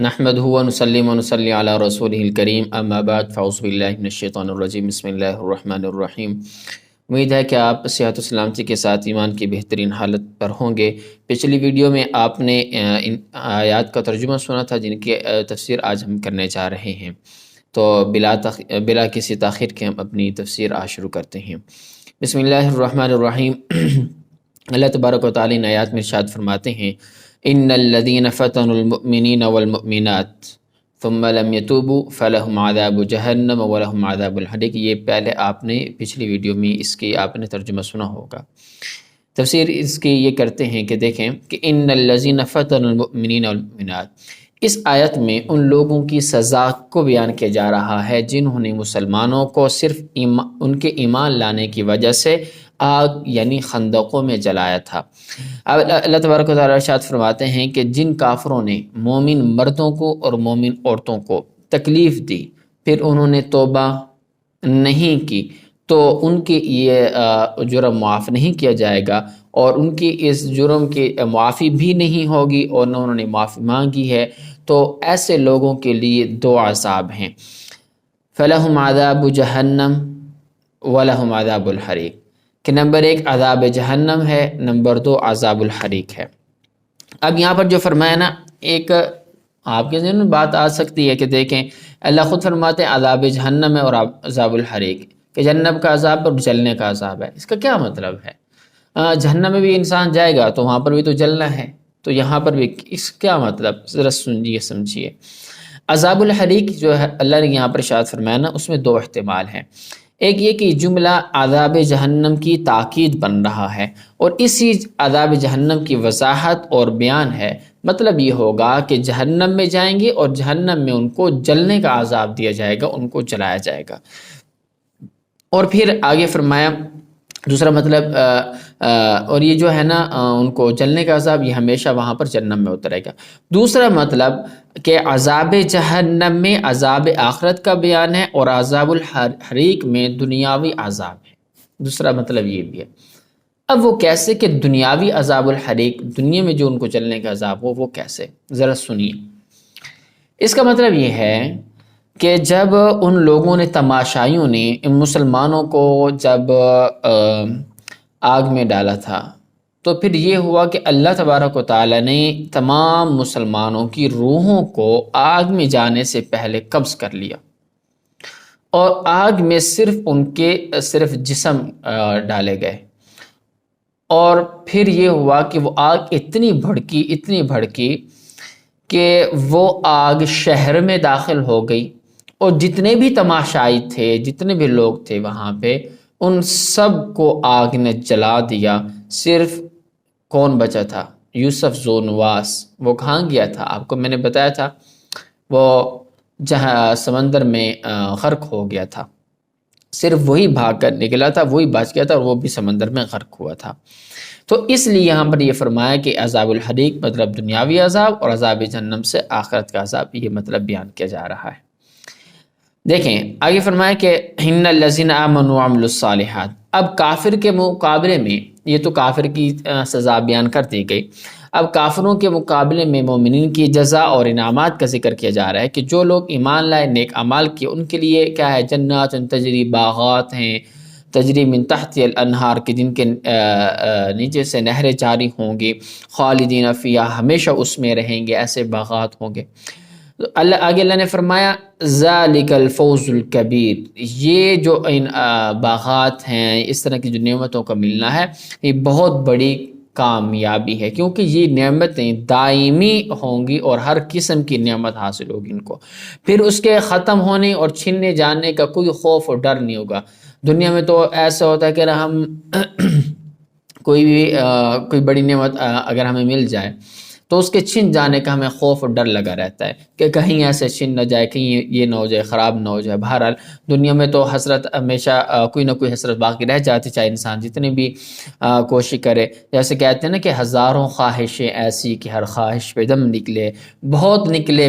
نحمدہ و نصلی و نصلی علی رسولہ الکریم اما بعد فاعوذ باللہ من الشیطان الرجیم بسم اللہ الرحمن الرحیم۔ امید ہے کہ آپ صحت و سلامتی کے ساتھ ایمان کی بہترین حالت پر ہوں گے۔ پچھلی ویڈیو میں آپ نے ان آیات کا ترجمہ سنا تھا جن کی تفسیر آج ہم کرنے جا رہے ہیں، تو بلا کسی تاخیر کے ہم اپنی تفسیر آج شروع کرتے ہیں۔ بسم اللہ الرحمن الرحیم۔ اللہ تبارک و تعالی نے آیات میں ارشاد فرماتے ہیں ان الذین فتنوا المؤمنین والمؤمنات ثم لم يتوبوا فلہم عذاب جہنم ولہم عذاب الحریق۔ یہ پہلے آپ نے پچھلی ویڈیو میں اس کی آپ نے ترجمہ سنا ہوگا۔ تفسیر اس کی یہ کرتے ہیں کہ دیکھیں کہ ان الذین فتنوا المؤمنین والمؤمنات، اس آیت میں ان لوگوں کی سزا کو بیان کیا جا رہا ہے جنہوں نے مسلمانوں کو صرف ان کے ایمان لانے کی وجہ سے آگ یعنی خندقوں میں جلایا تھا۔ اب اللہ تبارک و تعالیٰ ارشاد فرماتے ہیں کہ جن کافروں نے مومن مردوں کو اور مومن عورتوں کو تکلیف دی پھر انہوں نے توبہ نہیں کی تو ان کی یہ جرم معاف نہیں کیا جائے گا، اور ان کی اس جرم کی معافی بھی نہیں ہوگی، اور نہ انہوں نے معافی مانگی ہے تو ایسے لوگوں کے لیے دو عذاب ہیں، فلہم عذاب جہنم ولہم عذاب الحریق، کہ نمبر 1 عذاب جہنم ہے، نمبر 2 عذاب الحریق ہے۔ اب یہاں پر جو فرمایا نا، ایک آپ کے ذہن میں بات آ سکتی ہے کہ دیکھیں اللہ خود فرماتے ہیں عذاب جہنم ہے اور عذاب الحریق، کہ جہنم کا عذاب اور جلنے کا عذاب ہے۔ اس کا کیا مطلب ہے؟ جہنم میں بھی انسان جائے گا تو وہاں پر بھی تو جلنا ہے، تو یہاں پر بھی اس کیا مطلب؟ ذرا سنجیے سمجھیے۔ عذاب الحریق جو ہے اللہ نے یہاں پر ارشاد فرمایا نا، اس میں دو احتمال ہیں۔ ایک یہ کہ جملہ عذاب جہنم کی تاکید بن رہا ہے اور اسی عذاب جہنم کی وضاحت اور بیان ہے، مطلب یہ ہوگا کہ جہنم میں جائیں گے اور جہنم میں ان کو جلنے کا عذاب دیا جائے گا، ان کو جلایا جائے گا۔ اور پھر آگے فرمایا دوسرا مطلب اور یہ جو ہے نا ان کو جلنے کا عذاب یہ ہمیشہ وہاں پر جہنم میں اترے گا۔ دوسرا مطلب کہ عذاب جہنم میں عذاب آخرت کا بیان ہے اور عذاب الحریق میں دنیاوی عذاب ہے۔ دوسرا مطلب یہ بھی ہے۔ اب وہ کیسے کہ دنیاوی عذاب الحریق، دنیا میں جو ان کو جلنے کا عذاب ہو، وہ کیسے؟ ذرا سنیے۔ اس کا مطلب یہ ہے کہ جب ان لوگوں نے تماشائیوں نے ان مسلمانوں کو جب آگ میں ڈالا تھا تو پھر یہ ہوا کہ اللہ تبارک و تعالی نے تمام مسلمانوں کی روحوں کو آگ میں جانے سے پہلے قبض کر لیا، اور آگ میں صرف ان کے صرف جسم ڈالے گئے، اور پھر یہ ہوا کہ وہ آگ اتنی بھڑکی کہ وہ آگ شہر میں داخل ہو گئی، اور جتنے بھی تماشائی تھے، جتنے بھی لوگ تھے وہاں پہ، ان سب کو آگ نے جلا دیا۔ صرف کون بچا تھا؟ یوسف ذو نواس، وہ کہاں گیا تھا؟ آپ کو میں نے بتایا تھا وہ جہاں سمندر میں غرق ہو گیا تھا، صرف وہی بھاگ کر نکلا تھا، وہی بچ گیا تھا، اور وہ بھی سمندر میں غرق ہوا تھا۔ تو اس لیے یہاں پر یہ فرمایا کہ عذاب الحریق مطلب دنیاوی عذاب، اور عذاب جہنم سے آخرت کا عذاب، یہ مطلب بیان کیا جا رہا ہے۔ دیکھیں آگے فرمایا کہ ان الذین آمنوا وعملوا الصالحات۔ اب کافر کے مقابلے میں، یہ تو کافر کی سزا بیان کر دی گئی، اب کافروں کے مقابلے میں مومنین کی جزا اور انعامات کا ذکر کیا جا رہا ہے کہ جو لوگ ایمان لائے، نیک اعمال کیے، ان کے لیے کیا ہے؟ جنات تجری، باغات ہیں، تجری من تحت الانہار، کے جن کے نیچے سے نہریں جاری ہوں گی، خالدین فیہا، ہمیشہ اس میں رہیں گے، ایسے باغات ہوں گے۔ آگے اللہ نے فرمایا ذالک الفوز الکبیر، یہ جو ان باغات ہیں، اس طرح کی جو نعمتوں کا ملنا ہے، یہ بہت بڑی کامیابی ہے، کیونکہ یہ نعمتیں دائمی ہوں گی اور ہر قسم کی نعمت حاصل ہوگی ان کو، پھر اس کے ختم ہونے اور چھننے جانے کا کوئی خوف اور ڈر نہیں ہوگا۔ دنیا میں تو ایسا ہوتا ہے کہ ہم کوئی بڑی نعمت اگر ہمیں مل جائے تو اس کے چھن جانے کا ہمیں خوف اور ڈر لگا رہتا ہے کہ کہیں ایسے چھن نہ جائے، کہیں یہ نہ ہو جائے، خراب نہ ہو جائے۔ بہرحال دنیا میں تو حسرت ہمیشہ کوئی نہ کوئی حسرت باقی رہ جاتی، چاہے انسان جتنی بھی کوشش کرے۔ جیسے کہتے ہیں نا کہ ہزاروں خواہشیں ایسی کہ ہر خواہش پہ دم نکلے، بہت نکلے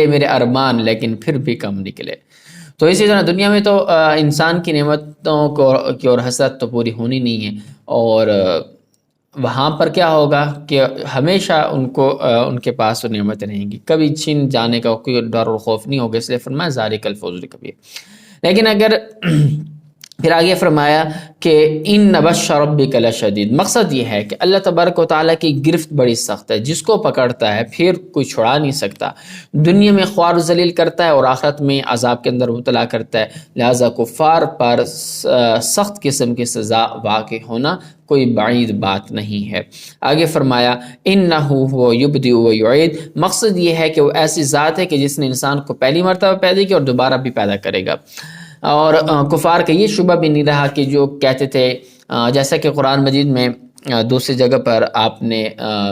میرے ارمان لیکن پھر بھی کم نکلے۔ تو اسی طرح دنیا میں تو انسان کی نعمتوں کی اور حسرت تو پوری ہونی نہیں ہے، اور وہاں پر کیا ہوگا کہ ہمیشہ ان کو ان کے پاس وہ نعمتیں رہیں گی، کبھی چھین جانے کا کوئی ڈر اور خوف نہیں ہوگا، اس لیے فرمایا ذالک الفوز الکبیر۔ لیکن اگر پھر آگے فرمایا کہ ان بطش ربک لشدید، مقصد یہ ہے کہ اللہ تبارک و تعالیٰ کی گرفت بڑی سخت ہے، جس کو پکڑتا ہے پھر کوئی چھڑا نہیں سکتا، دنیا میں خوار و ذلیل کرتا ہے اور آخرت میں عذاب کے اندر مبتلا کرتا ہے، لہٰذا کفار پر سخت قسم کی سزا واقع ہونا کوئی بعید بات نہیں ہے۔ آگے فرمایا انہ هو یبدئ و یعید، مقصد یہ ہے کہ وہ ایسی ذات ہے کہ جس نے انسان کو پہلی مرتبہ پیدا کیا اور دوبارہ بھی پیدا کرے گا۔ اور کفار کا یہ شبہ بھی نہیں رہا کہ جو کہتے تھے، جیسا کہ قرآن مجید میں دوسری جگہ پر آپ نے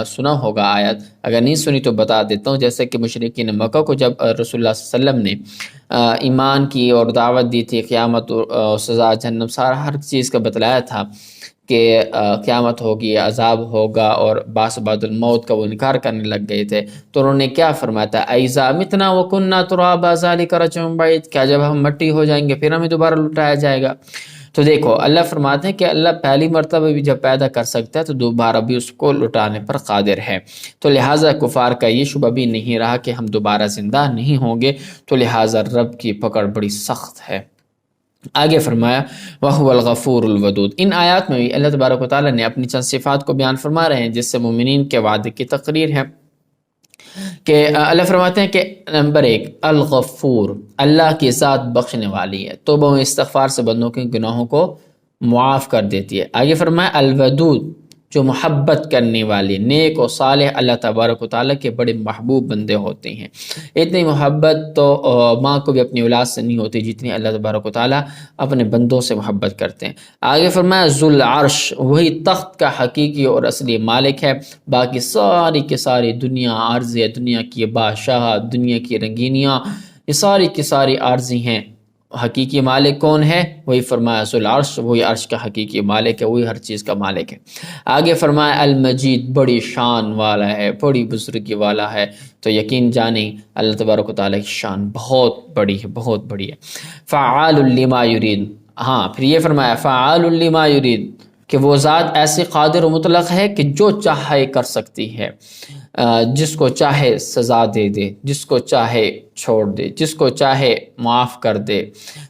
سنا ہوگا آیت، اگر نہیں سنی تو بتا دیتا ہوں، جیسے کہ مشرکین مکہ کو جب رسول اللہ صلی اللہ علیہ وسلم نے ایمان کی اور دعوت دی تھی، قیامت اور سزا جہنم سارا ہر چیز کا بتلایا تھا کہ قیامت ہوگی، عذاب ہوگا، اور باس بعد الموت کا وہ انکار کرنے لگ گئے تھے، تو انہوں نے کیا فرمایا تھا، اذا متنا وکننا ترابا ذلک رجع بعید، کیا جب ہم مٹی ہو جائیں گے پھر ہمیں دوبارہ لٹایا جائے گا؟ تو دیکھو اللہ فرماتے ہیں کہ اللہ پہلی مرتبہ بھی جب پیدا کر سکتا ہے تو دوبارہ بھی اس کو لٹانے پر قادر ہے، تو لہٰذا کفار کا یہ شبہ بھی نہیں رہا کہ ہم دوبارہ زندہ نہیں ہوں گے، تو لہٰذا رب کی پکڑ بڑی سخت ہے۔ آگے فرمایا وَهُوَ الْغَفُورُ الْوَدُودُ، ان آیات میں بھی اللہ تبارک و تعالیٰ نے اپنی چند صفات کو بیان فرما رہے ہیں جس سے مومنین کے وعدے کی تقریر ہے، کہ اللہ فرماتے ہیں کہ نمبر 1 الغفور، اللہ کی ذات بخشنے والی ہے، توبہ و استغفار سے بندوں کے گناہوں کو معاف کر دیتی ہے۔ آگے فرمایا الودود، جو محبت کرنے والی، نیک و صالح اللہ تبارک و تعالیٰ کے بڑے محبوب بندے ہوتے ہیں، اتنی محبت تو ماں کو بھی اپنی اولاد سے نہیں ہوتی جتنی اللہ تبارک و تعالیٰ اپنے بندوں سے محبت کرتے ہیں۔ آگے فرمایا ذو العرش، وہی تخت کا حقیقی اور اصلی مالک ہے، باقی ساری کی ساری دنیا عارضی ہے، دنیا کی بادشاہ، دنیا کی رنگینیاں، یہ ساری کی ساری عارضی ہیں، حقیقی مالک کون ہے؟ وہی فرمایا ذو العرش، وہی عرش کا حقیقی مالک ہے، وہی ہر چیز کا مالک ہے۔ آگے فرمایا المجید، بڑی شان والا ہے، بڑی بزرگی والا ہے، تو یقین جانیں اللہ تبارک و تعالیٰ کی شان بہت بڑی ہے، بہت بڑی ہے۔ فعال لما یرید، ہاں پھر یہ فرمایا فعال لما یرید، کہ وہ ذات ایسی قادر و مطلق ہے کہ جو چاہے کر سکتی ہے، جس کو چاہے سزا دے دے، جس کو چاہے چھوڑ دے، جس کو چاہے معاف کر دے،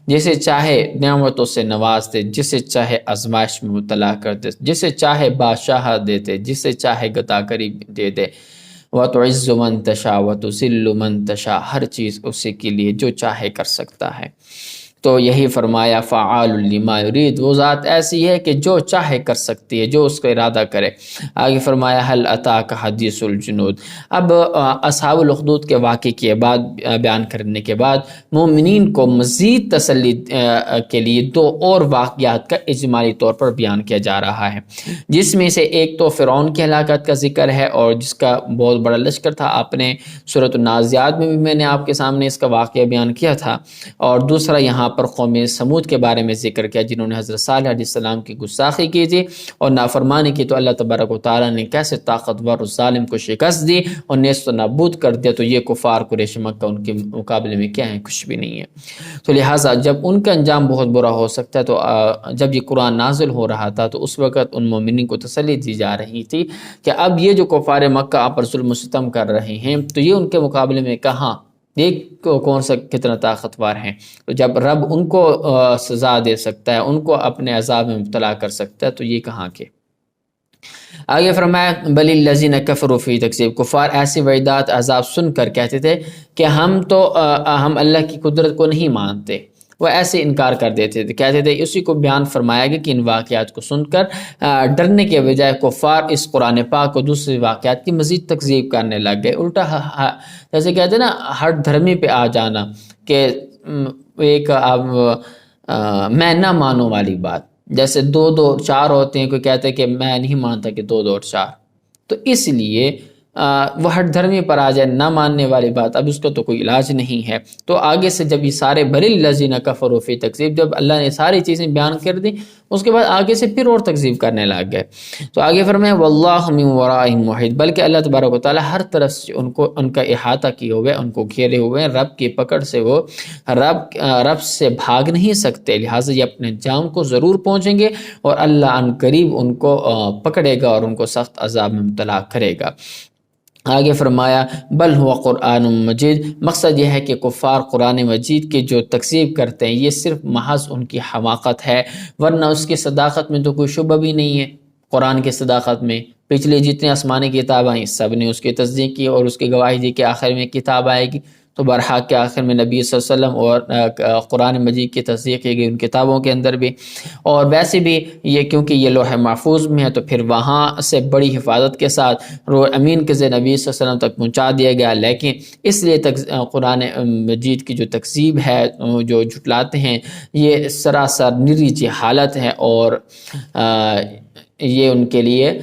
جسے چاہے نعمتوں سے نواز دے، جسے چاہے آزمائش میں مبتلا کر دے، جسے چاہے بادشاہ دے دے، جسے چاہے غداکری دے دے، وَتُعِزُّ مَن تَشَاءُ وَتُذِلُّ مَن تَشَاءُ، ہر چیز اسی کے لیے جو چاہے کر سکتا ہے۔ تو یہی فرمایا فعال لما یرید، وہ ذات ایسی ہے کہ جو چاہے کر سکتی ہے، جو اس کا ارادہ کرے۔ آگے فرمایا هل اتاک حدیث الجنود، اب اصحاب الاخدود کے واقعے کے بعد بیان کرنے کے بعد مومنین کو مزید تسلی کے لیے دو اور واقعات کا اجمالی طور پر بیان کیا جا رہا ہے، جس میں سے ایک تو فرعون کی ہلاکت کا ذکر ہے، اور جس کا بہت بڑا لشکر تھا، آپ نے سورۃ النازعات میں بھی میں نے آپ کے سامنے اس کا واقعہ بیان کیا تھا، اور دوسرا یہاں پر قوم سمود کے بارے میں ذکر کیا جنہوں نے حضرت صالح علیہ السلام کی گستاخی کی تھی اور نافرمانی کی، تو اللہ تبارک و تعالیٰ نے کیسے طاقتور ظالم کو شکست دی اور نیست و نابود کر دیا، تو یہ کفار قریش مکہ ان کے مقابلے میں کیا ہیں، کچھ بھی نہیں ہے۔ تو لہٰذا جب ان کا انجام بہت برا ہو سکتا ہے، تو جب یہ قرآن نازل ہو رہا تھا تو اس وقت ان مومنین کو تسلی دی جا رہی تھی کہ اب یہ جو کفار مکہ آپ پر ظلم و ستم کر رہے ہیں، تو یہ ان کے مقابلے میں کہاں، ایک کون سا کتنا طاقتور ہیں، تو جب رب ان کو سزا دے سکتا ہے، ان کو اپنے عذاب میں مبتلا کر سکتا ہے، تو یہ کہاں کے۔ آگے فرمایا بل الذین کفروا فی تکذیب، کفار ایسی وعیدات عذاب سن کر کہتے تھے کہ ہم اللہ کی قدرت کو نہیں مانتے، وہ ایسے انکار کر دیتے تھے، کہتے تھے۔ اسی کو بیان فرمایا گیا کہ ان واقعات کو سن کر ڈرنے کے بجائے کفار اس قرآن پاک کو دوسرے واقعات کی مزید تکذیب کرنے لگ گئے، الٹا جیسے کہتے ہیں نا ہٹ دھرمی پہ آ جانا، کہ ایک میں نہ مانو والی بات، جیسے 2 2 4 ہوتے ہیں، کوئی کہتے ہیں کہ میں نہیں مانتا کہ 2 2 اور 4، تو اس لیے وہ ہٹ دھرمی پر آ جائے، نہ ماننے والی بات، اب اس کا تو کوئی علاج نہیں ہے۔ تو آگے سے جب یہ سارے بل الذین کفروا فی تکذیب، جب اللہ نے ساری چیزیں بیان کر دی، اس کے بعد آگے سے پھر اور تکذیب کرنے لگ گئے۔ تو آگے فرمائے واللہ من ورائہم محیط، بلکہ اللہ تبارک و تعالیٰ ہر طرف سے ان کا احاطہ کیے ہوئے، ان کو گھیرے ہوئے ہیں، رب کی پکڑ سے وہ رب سے بھاگ نہیں سکتے، لہٰذا یہ اپنے جام کو ضرور پہنچیں گے، اور اللہ ان قریب ان کو پکڑے گا اور ان کو سخت عذاب میں مبتلا کرے گا۔ آگے فرمایا بل ہوا قرآن مجید، مقصد یہ ہے کہ کفار قرآن مجید کی جو تکذیب کرتے ہیں یہ صرف محض ان کی حماقت ہے، ورنہ اس کی صداقت میں تو کوئی شبہ بھی نہیں ہے۔ قرآن کی صداقت میں پچھلے جتنے آسمانی کتاب آئیں سب نے اس کی تصدیق کی، اور اس کی گواہی دی کہ آخر میں کتاب آئے گی، تو برحق کے آخر میں نبی صلی اللہ علیہ وسلم اور قرآن مجید کی تصدیق کی گئی ان کتابوں کے اندر بھی۔ اور ویسے بھی یہ کیونکہ یہ لوح محفوظ میں ہے، تو پھر وہاں سے بڑی حفاظت کے ساتھ روح امین کے ذریعے نبی صلی اللہ علیہ وسلم تک پہنچا دیا گیا، لیکن اس لیے قرآن مجید کی جو تکذیب ہے، جو جھٹلاتے ہیں، یہ سراسر نری جہالت ہے، اور یہ ان کے لیے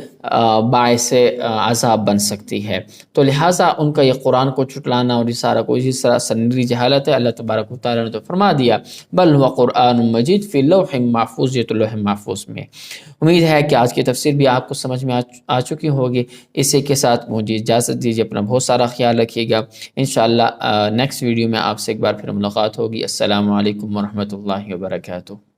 باعث عذاب بن سکتی ہے۔ تو لہٰذا ان کا یہ قرآن کو چھٹلانا اور یہ سارا کو اسی طرح سنری جہالت ہے۔ اللہ تبارک و تعالیٰ نے تو فرما دیا بل هو قرآن مجید فی لوح محفوظ، یہ تو لوح محفوظ میں۔ امید ہے کہ آج کی تفسیر بھی آپ کو سمجھ میں آ چکی ہوگی۔ اسی کے ساتھ مجھے اجازت دیجیے، اپنا بہت سارا خیال رکھیے گا۔ انشاءاللہ نیکسٹ ویڈیو میں آپ سے ایک بار پھر ملاقات ہوگی۔ السلام علیکم ورحمۃ اللہ وبرکاتہ۔